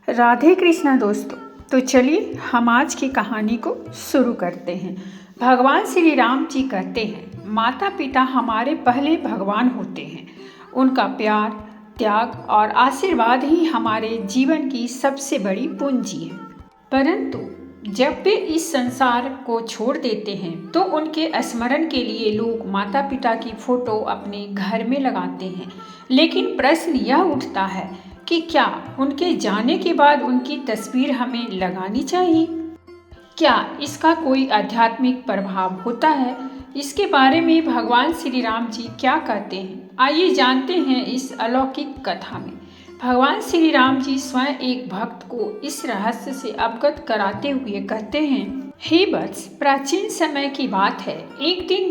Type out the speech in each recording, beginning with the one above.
राधे कृष्णा दोस्तों। तो चलिए हम आज की कहानी को शुरू करते हैं। भगवान श्री राम जी कहते हैं, माता पिता हमारे पहले भगवान होते हैं। उनका प्यार, त्याग और आशीर्वाद ही हमारे जीवन की सबसे बड़ी पूंजी है। परंतु जब वे इस संसार को छोड़ देते हैं तो उनके स्मरण के लिए लोग माता पिता की फोटो अपने घर में लगाते हैं। लेकिन प्रश्न यह उठता है कि क्या उनके जाने के बाद उनकी तस्वीर हमें लगानी चाहिए? क्या इसका कोई आध्यात्मिक प्रभाव होता है? इसके बारे में भगवान श्री राम जी क्या कहते हैं, आइए जानते हैं इस अलौकिक कथा में। भगवान श्री राम जी स्वयं एक भक्त को इस रहस्य से अवगत कराते हुए कहते हैं, हे वत्स, प्राचीन समय की बात है। एक दिन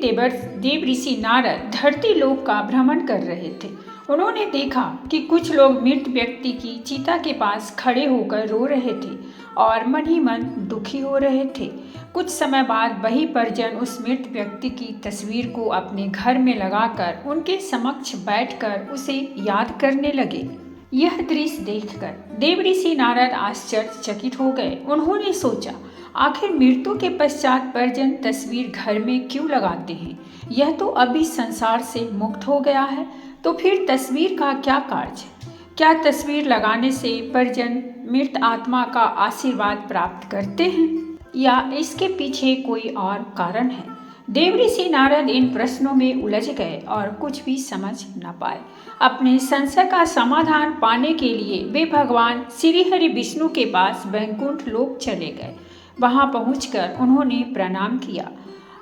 देव ऋषि नारद धरती लोक का भ्रमण कर रहे थे। उन्होंने देखा कि कुछ लोग मृत व्यक्ति की चिता के पास खड़े होकर रो रहे थे और मन ही मन दुखी हो रहे थे। कुछ समय बाद वही परिजन उस मृत व्यक्ति की तस्वीर को अपने घर में लगाकर उनके समक्ष बैठकर उसे याद करने लगे। यह दृश्य देखकर देव ऋषि नारद आश्चर्यचकित हो गए। उन्होंने सोचा, आखिर मृत्यु के पश्चात परिजन तस्वीर घर में क्यों लगाते हैं? यह तो अभी संसार से मुक्त हो गया है, तो फिर तस्वीर का क्या कार्य? क्या तस्वीर लगाने से परिजन मृत आत्मा का आशीर्वाद प्राप्त करते हैं या इसके पीछे कोई और कारण है? देव ऋषि नारद इन प्रश्नों में उलझ गए और कुछ भी समझ न पाए। अपने संशय का समाधान पाने के लिए वे भगवान श्री हरि विष्णु के पास वैकुंठ लोक चले गए। वहां पहुंचकर उन्होंने प्रणाम किया।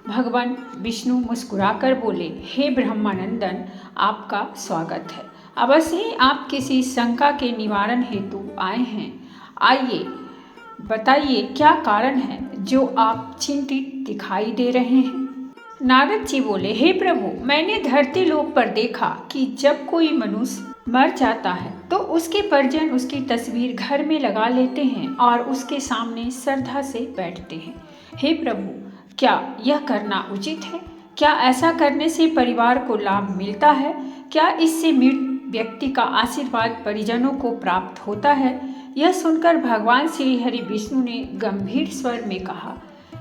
भगवान विष्णु मुस्कुराकर बोले, हे ब्रह्मानंदन, आपका स्वागत है। अवश्य ही आप किसी शंका के निवारण हेतु आए हैं। आइए बताइए, क्या कारण है जो आप चिंतित दिखाई दे रहे हैं? नारद जी बोले, हे प्रभु, मैंने धरती लोक पर देखा कि जब कोई मनुष्य मर जाता है तो उसके परिजन उसकी तस्वीर घर में लगा लेते हैं और उसके सामने श्रद्धा से बैठते हैं। हे प्रभु, क्या यह करना उचित है? क्या ऐसा करने से परिवार को लाभ मिलता है? क्या इससे मृत व्यक्ति का आशीर्वाद परिजनों को प्राप्त होता है? यह सुनकर भगवान श्री हरि विष्णु ने गंभीर स्वर में कहा,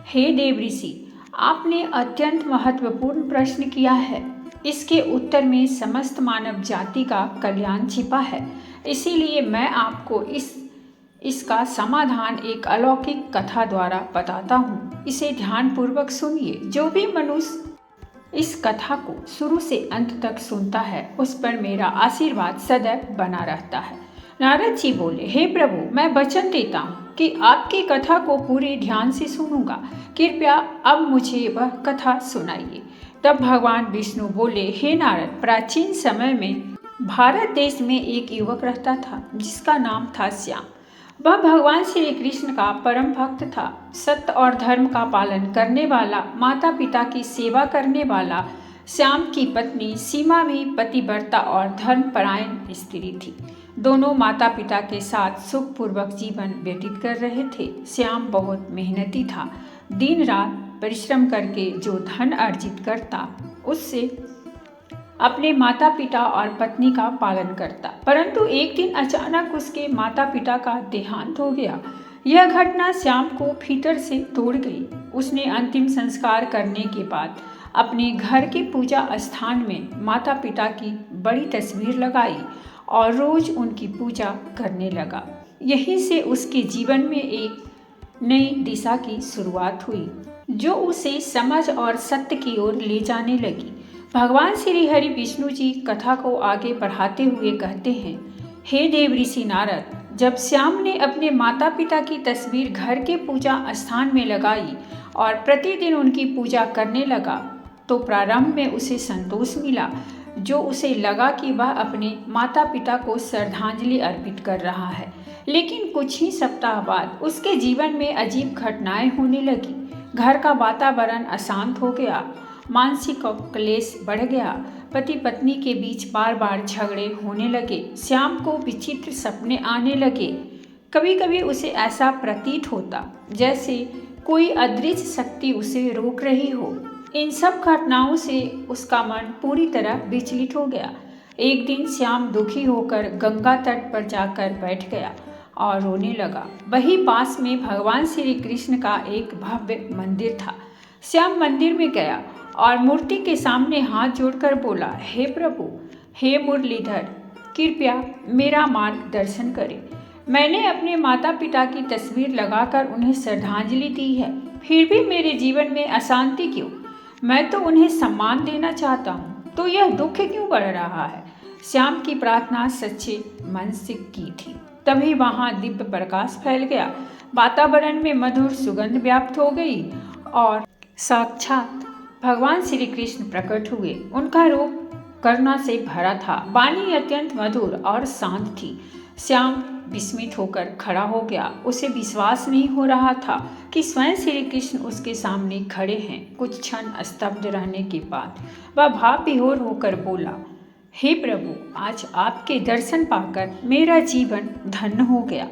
हे देव ऋषि, आपने अत्यंत महत्वपूर्ण प्रश्न किया है। इसके उत्तर में समस्त मानव जाति का कल्याण छिपा है। इसीलिए मैं आपको इसका समाधान एक अलौकिक कथा द्वारा बताता हूँ। इसे ध्यानपूर्वक सुनिए। जो भी मनुष्य इस कथा को शुरू से अंत तक सुनता है उस पर मेरा आशीर्वाद सदैव बना रहता है। नारद जी बोले, हे प्रभु, मैं वचन देता हूँ कि आपकी कथा को पूरे ध्यान से सुनूंगा। कृपया अब मुझे वह कथा सुनाइए। तब भगवान विष्णु बोले, हे नारद, प्राचीन समय में भारत देश में एक युवक रहता था जिसका नाम था श्याम। वह भगवान श्री कृष्ण का परम भक्त था। सत्य और धर्म का पालन करने वाला, माता पिता की सेवा करने वाला श्याम की पत्नी सीमा भी पतिव्रता और धर्मपरायण स्त्री थी। दोनों माता पिता के साथ सुखपूर्वक जीवन व्यतीत कर रहे थे। श्याम बहुत मेहनती था। दिन रात परिश्रम करके जो धन अर्जित करता उससे अपने माता पिता और पत्नी का पालन करता। परंतु एक दिन अचानक उसके माता पिता का देहांत हो गया। यह घटना श्याम को भीतर से तोड़ गई। उसने अंतिम संस्कार करने के बाद अपने घर के पूजा स्थान में माता पिता की बड़ी तस्वीर लगाई और रोज उनकी पूजा करने लगा। यहीं से उसके जीवन में एक नई दिशा की शुरुआत हुई जो उसे समझ और सत्य की ओर ले जाने लगी। भगवान श्री हरि विष्णु जी कथा को आगे बढ़ाते हुए कहते हैं, हे देव ऋषि नारद, जब श्याम ने अपने माता पिता की तस्वीर घर के पूजा स्थान में लगाई और प्रतिदिन उनकी पूजा करने लगा तो प्रारंभ में उसे संतोष मिला, जो उसे लगा कि वह अपने माता पिता को श्रद्धांजलि अर्पित कर रहा है। लेकिन कुछ ही सप्ताह बाद उसके जीवन में अजीब घटनाएं होने लगी। घर का वातावरण अशांत हो गया, मानसिक क्लेश बढ़ गया, पति पत्नी के बीच बार बार झगड़े होने लगे। श्याम को विचित्र सपने आने लगे। कभी कभी उसे ऐसा प्रतीत होता जैसे कोई अदृश्य शक्ति उसे रोक रही हो। इन सब घटनाओं से उसका मन पूरी तरह विचलित हो गया। एक दिन श्याम दुखी होकर गंगा तट पर जाकर बैठ गया। और रोने लगा। वहीं पास में भगवान श्री कृष्ण का एक भव्य मंदिर था। श्याम मंदिर में गया और मूर्ति के सामने हाथ जोड़कर बोला, हे प्रभु, हे मुरलीधर, कृपया मेरा मार्गदर्शन करें। मैंने अपने माता पिता की तस्वीर लगाकर उन्हें श्रद्धांजलि दी है, फिर भी मेरे जीवन में अशांति क्यों? मैं तो उन्हें सम्मान देना चाहता हूँ, तो यह दुख क्यों बढ़ रहा है? श्याम की प्रार्थना सच्चे मन से की थी। तभी वहाँ दिव्य प्रकाश फैल गया, वातावरण में मधुर सुगंध व्याप्त हो गई और साक्षात भगवान श्री कृष्ण प्रकट हुए। उनका रूप करुणा से भरा था, वाणी अत्यंत मधुर और शांत थी। श्याम विस्मित होकर खड़ा हो गया। उसे विश्वास नहीं हो रहा था कि स्वयं श्री कृष्ण उसके सामने खड़े हैं। कुछ क्षण स्तब्ध रहने के बाद वह भाव विभोर होकर बोला, हे प्रभु, आज आपके दर्शन पाकर मेरा जीवन धन्य हो गया।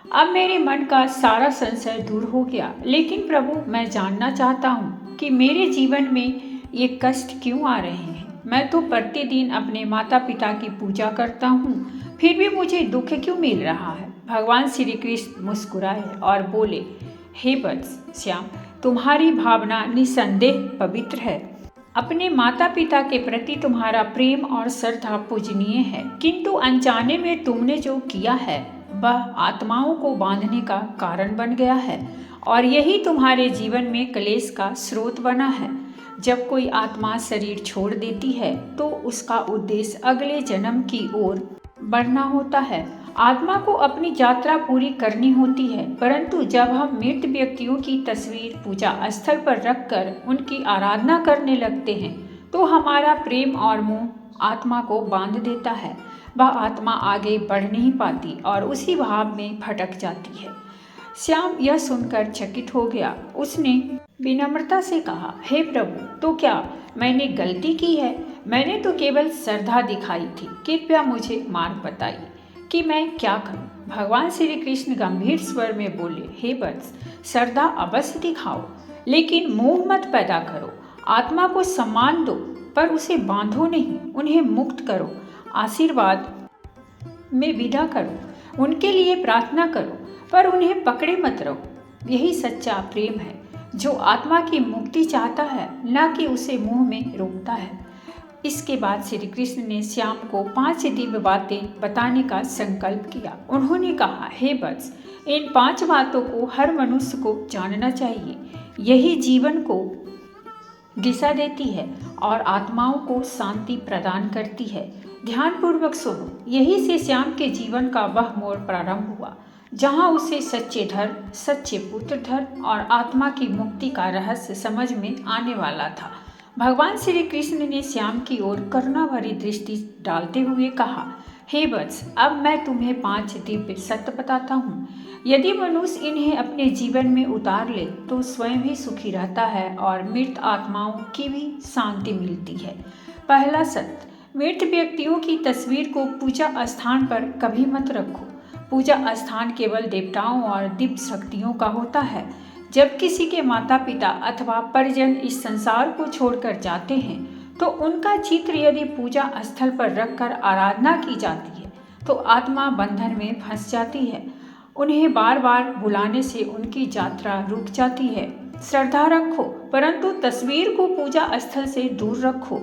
अब मेरे मन का सारा संशय दूर हो गया। लेकिन प्रभु, मैं जानना चाहता हूँ कि मेरे जीवन में ये कष्ट क्यों आ रहे हैं? मैं तो प्रतिदिन अपने माता पिता की पूजा करता हूँ, फिर भी मुझे दुख क्यों मिल रहा है? भगवान श्री कृष्ण मुस्कुराए और बोले, हे वत्स श्याम, तुम्हारी भावना निसंदेह पवित्र है। अपने माता पिता के प्रति तुम्हारा प्रेम और श्रद्धा पूजनीय है, किंतु अनजाने में तुमने जो किया है वह आत्माओं को बांधने का कारण बन गया है और यही तुम्हारे जीवन में क्लेश का स्रोत बना है। जब कोई आत्मा शरीर छोड़ देती है तो उसका उद्देश्य अगले जन्म की ओर बढ़ना होता है। आत्मा को अपनी यात्रा पूरी करनी होती है, परंतु जब हम मृत व्यक्तियों की तस्वीर पूजा स्थल पर रखकर उनकी आराधना करने लगते हैं तो हमारा प्रेम और मोह आत्मा को बांध देता है। वह आत्मा आगे बढ़ नहीं पाती और उसी भाव में भटक जाती है। श्याम यह सुनकर चकित हो गया। उसने विनम्रता से कहा, हे प्रभु, तो क्या मैंने गलती की है? मैंने तो केवल श्रद्धा दिखाई थी। कृपया मुझे मार्ग बताइए कि मैं क्या करूं? भगवान श्री कृष्ण गंभीर स्वर में बोले, हे वत्स, श्रद्धा अवश्य दिखाओ, लेकिन मोह मत पैदा करो। आत्मा को सम्मान दो, पर उसे बांधो नहीं। उन्हें मुक्त करो, आशीर्वाद में विदा करो, उनके लिए प्रार्थना करो, पर उन्हें पकड़े मत रहो। यही सच्चा प्रेम है, जो आत्मा की मुक्ति चाहता है, न कि उसे मुंह में रोकता है। इसके बाद श्री कृष्ण ने श्याम को 5 दिव्य बातें बताने का संकल्प किया। उन्होंने कहा, हे वत्स, इन 5 बातों को हर मनुष्य को जानना चाहिए। यही जीवन को दिशा देती है और आत्माओं को शांति प्रदान करती है। ध्यानपूर्वक सुनो। यही से श्याम के जीवन का वह मोड़ प्रारंभ हुआ जहाँ उसे सच्चे धर्म, सच्चे पुत्र धर्म और आत्मा की मुक्ति का रहस्य समझ में आने वाला था। भगवान श्री कृष्ण ने श्याम की ओर करुणा भरी दृष्टि डालते हुए कहा, हे वत्स, अब मैं तुम्हें 5 दिव्य सत्य बताता हूँ। यदि मनुष्य इन्हें अपने जीवन में उतार ले तो स्वयं भी सुखी रहता है और मृत आत्माओं की भी शांति मिलती है। पहला सत्य, मृत व्यक्तियों की तस्वीर को पूजा स्थान पर कभी मत रखो। पूजा स्थान केवल देवताओं और दिव्य शक्तियों का होता है। जब किसी के माता पिता अथवा परिजन इस संसार को छोड़कर जाते हैं तो उनका चित्र यदि पूजा स्थल पर रखकर आराधना की जाती है तो आत्मा बंधन में फंस जाती है। उन्हें बार बार बुलाने से उनकी यात्रा रुक जाती है। श्रद्धा रखो, परंतु तस्वीर को पूजा स्थल से दूर रखो।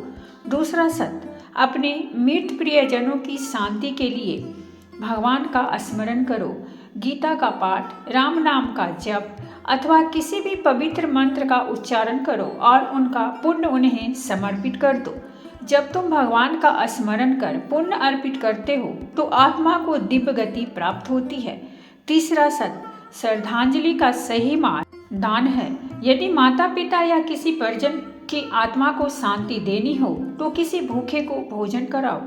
दूसरा सत्य, अपने मृत प्रियजनों की शांति के लिए भगवान का स्मरण करो। गीता का पाठ, राम नाम का जप अथवा किसी भी पवित्र मंत्र का उच्चारण करो और उनका पुण्य उन्हें समर्पित कर दो। जब तुम भगवान का स्मरण कर पुण्य अर्पित करते हो तो आत्मा को दिव्य गति प्राप्त होती है। तीसरा सत्य, श्रद्धांजलि का सही मार्ग दान है। यदि माता पिता या किसी परिजन की आत्मा को शांति देनी हो तो किसी भूखे को भोजन कराओ,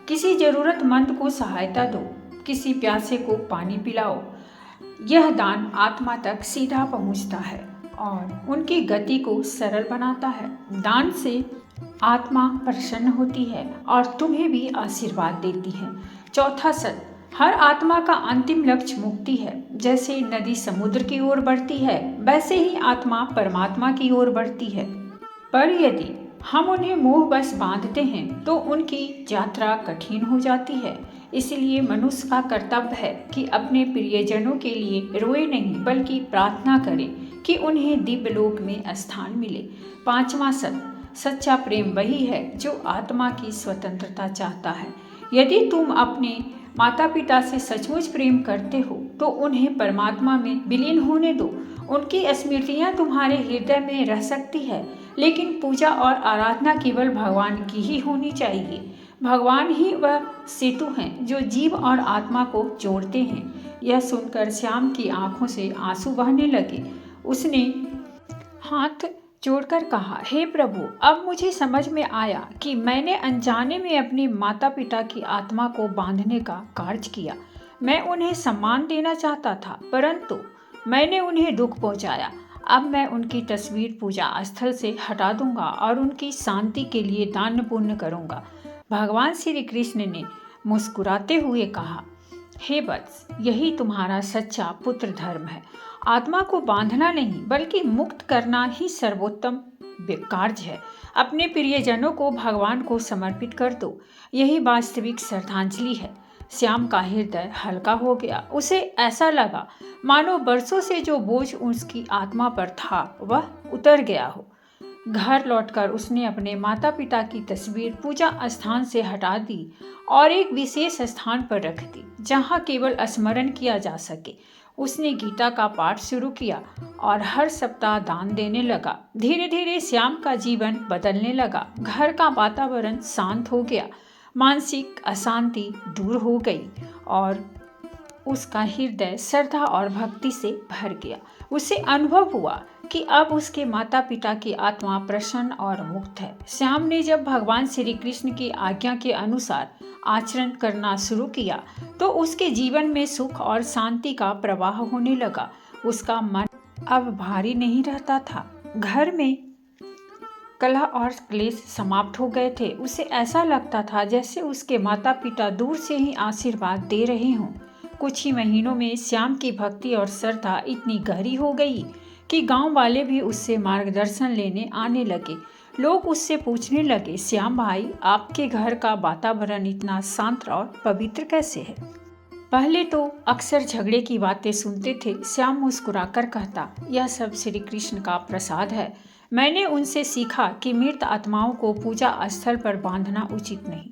किसी जरूरतमंद को सहायता दो, किसी प्यासे को पानी पिलाओ। यह दान आत्मा तक सीधा पहुंचता है और उनकी गति को सरल बनाता है। दान से आत्मा प्रसन्न होती है और तुम्हें भी आशीर्वाद देती है। चौथा सत्य, हर आत्मा का अंतिम लक्ष्य मुक्ति है। जैसे नदी समुद्र की ओर बढ़ती है वैसे ही आत्मा परमात्मा की ओर बढ़ती है, पर यदि हम उन्हें मोहवश बांधते हैं तो उनकी यात्रा कठिन हो जाती है। इसलिए मनुष्य का कर्तव्य है कि अपने प्रियजनों के लिए रोए नहीं बल्कि प्रार्थना करे कि उन्हें दिव्य लोक में स्थान मिले। 5वां सत्य, सच्चा प्रेम वही है जो आत्मा की स्वतंत्रता चाहता है। यदि तुम अपने माता पिता से सचमुच प्रेम करते हो तो उन्हें परमात्मा में विलीन होने दो। उनकी स्मृतियाँ तुम्हारे हृदय में रह सकती है, लेकिन पूजा और आराधना केवल भगवान की ही होनी चाहिए। भगवान ही वह सेतु हैं जो जीव और आत्मा को जोड़ते हैं। यह सुनकर श्याम की आंखों से आंसू बहने लगे। उसने हाथ जोड़कर कहा, हे प्रभु, अब मुझे समझ में आया कि मैंने अनजाने में अपने माता पिता की आत्मा को बांधने का कार्य किया। मैं उन्हें सम्मान देना चाहता था, परंतु मैंने उन्हें दुख पहुंचाया। अब मैं उनकी तस्वीर पूजा स्थल से हटा दूंगा और उनकी शांति के लिए दान पुण्य करूंगा। भगवान श्री कृष्ण ने मुस्कुराते हुए कहा, हे वत्स, यही तुम्हारा सच्चा पुत्र धर्म है। आत्मा को बांधना नहीं बल्कि मुक्त करना ही सर्वोत्तम कार्य है। अपने प्रियजनों को भगवान को समर्पित कर दो, यही वास्तविक श्रद्धांजलि है। श्याम का हृदय हल्का हो गया। उसे ऐसा लगा मानो बरसों से जो बोझ उसकी आत्मा पर था वह उतर गया हो। घर लौटकर उसने अपने माता पिता की तस्वीर पूजा स्थान से हटा दी और एक विशेष स्थान पर रख दी जहाँ केवल स्मरण किया जा सके। उसने गीता का पाठ शुरू किया और हर सप्ताह दान देने लगा। धीरे धीरे श्याम का जीवन बदलने लगा। घर का वातावरण शांत हो गया, मानसिक अशांति दूर हो गई और उसका हृदय श्रद्धा और भक्ति से भर गया। उसे अनुभव हुआ कि अब उसके माता पिता की आत्मा प्रसन्न और मुक्त है। श्याम ने जब भगवान श्री कृष्ण की आज्ञा के अनुसार आचरण करना शुरू किया तो उसके जीवन में सुख और शांति का प्रवाह होने लगा। उसका मन अब भारी नहीं रहता था। घर में कलह और क्लेश समाप्त हो गए थे। उसे ऐसा लगता था जैसे उसके माता पिता दूर से ही आशीर्वाद दे रहे हों। कुछ ही महीनों में श्याम की भक्ति और श्रद्धा इतनी गहरी हो गई कि गांव वाले भी उससे मार्गदर्शन लेने आने लगे। लोग उससे पूछने लगे, श्याम भाई, आपके घर का वातावरण इतना शांत और पवित्र कैसे है? पहले तो अक्सर झगड़े की बातें सुनते थे। श्याम मुस्कुराकर कहता, यह सब श्री कृष्ण का प्रसाद है। मैंने उनसे सीखा कि मृत आत्माओं को पूजा स्थल पर बांधना उचित नहीं।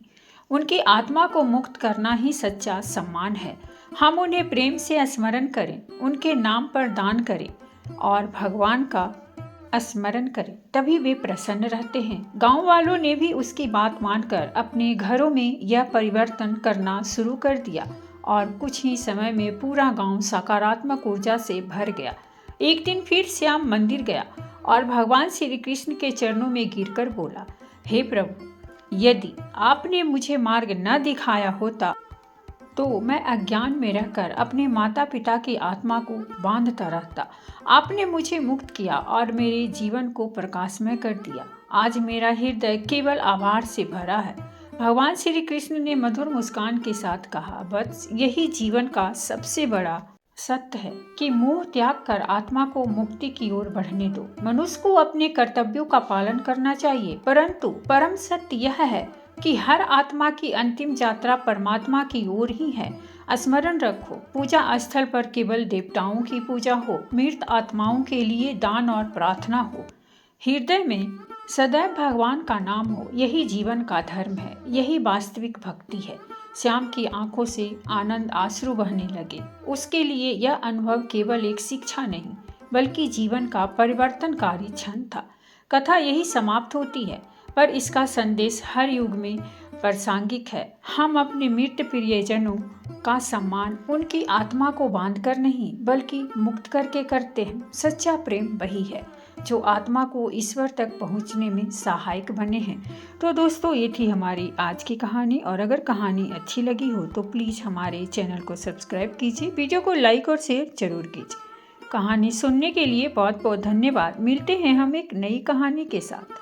उनकी आत्मा को मुक्त करना ही सच्चा सम्मान है। हम उन्हें प्रेम से स्मरण करें, उनके नाम पर दान करें और भगवान का स्मरण करें, तभी वे प्रसन्न रहते हैं। गांव वालों ने भी उसकी बात मानकर अपने घरों में यह परिवर्तन करना शुरू कर दिया और कुछ ही समय में पूरा गांव सकारात्मक ऊर्जा से भर गया। एक दिन फिर श्याम मंदिर गया और भगवान श्री कृष्ण के चरणों में गिरकर बोला, हे प्रभु, यदि आपने मुझे मार्ग न दिखाया होता तो मैं अज्ञान में रहकर अपने माता पिता की आत्मा को बांधता रहता। आपने मुझे मुक्त किया और मेरे जीवन को प्रकाशमय कर दिया। आज मेरा हृदय केवल आभार से भरा है। भगवान श्री कृष्ण ने मधुर मुस्कान के साथ कहा, वत्स, यही जीवन का सबसे बड़ा सत्य है कि मोह त्याग कर आत्मा को मुक्ति की ओर बढ़ने दो। मनुष्य को अपने कर्तव्यों का पालन करना चाहिए, परंतु परम सत्य यह है कि हर आत्मा की अंतिम यात्रा परमात्मा की ओर ही है। स्मरण रखो, पूजा स्थल पर केवल देवताओं की पूजा हो, मृत आत्माओं के लिए दान और प्रार्थना हो, हृदय में सदैव भगवान का नाम हो। यही जीवन का धर्म है, यही वास्तविक भक्ति है। श्याम की आंखों से आनंद आंसू बहने लगे। उसके लिए यह अनुभव केवल एक शिक्षा नहीं बल्कि जीवन का परिवर्तनकारी क्षण था। कथा यही समाप्त होती है, पर इसका संदेश हर युग में प्रासंगिक है। हम अपने मृत प्रियजनों का सम्मान उनकी आत्मा को बांधकर नहीं बल्कि मुक्त करके करते हैं। सच्चा प्रेम वही है जो आत्मा को ईश्वर तक पहुंचने में सहायक बने हैं। तो दोस्तों, ये थी हमारी आज की कहानी और अगर कहानी अच्छी लगी हो तो प्लीज़ हमारे चैनल को सब्सक्राइब कीजिए, वीडियो को लाइक और शेयर जरूर कीजिए। कहानी सुनने के लिए बहुत बहुत धन्यवाद। मिलते हैं हम एक नई कहानी के साथ।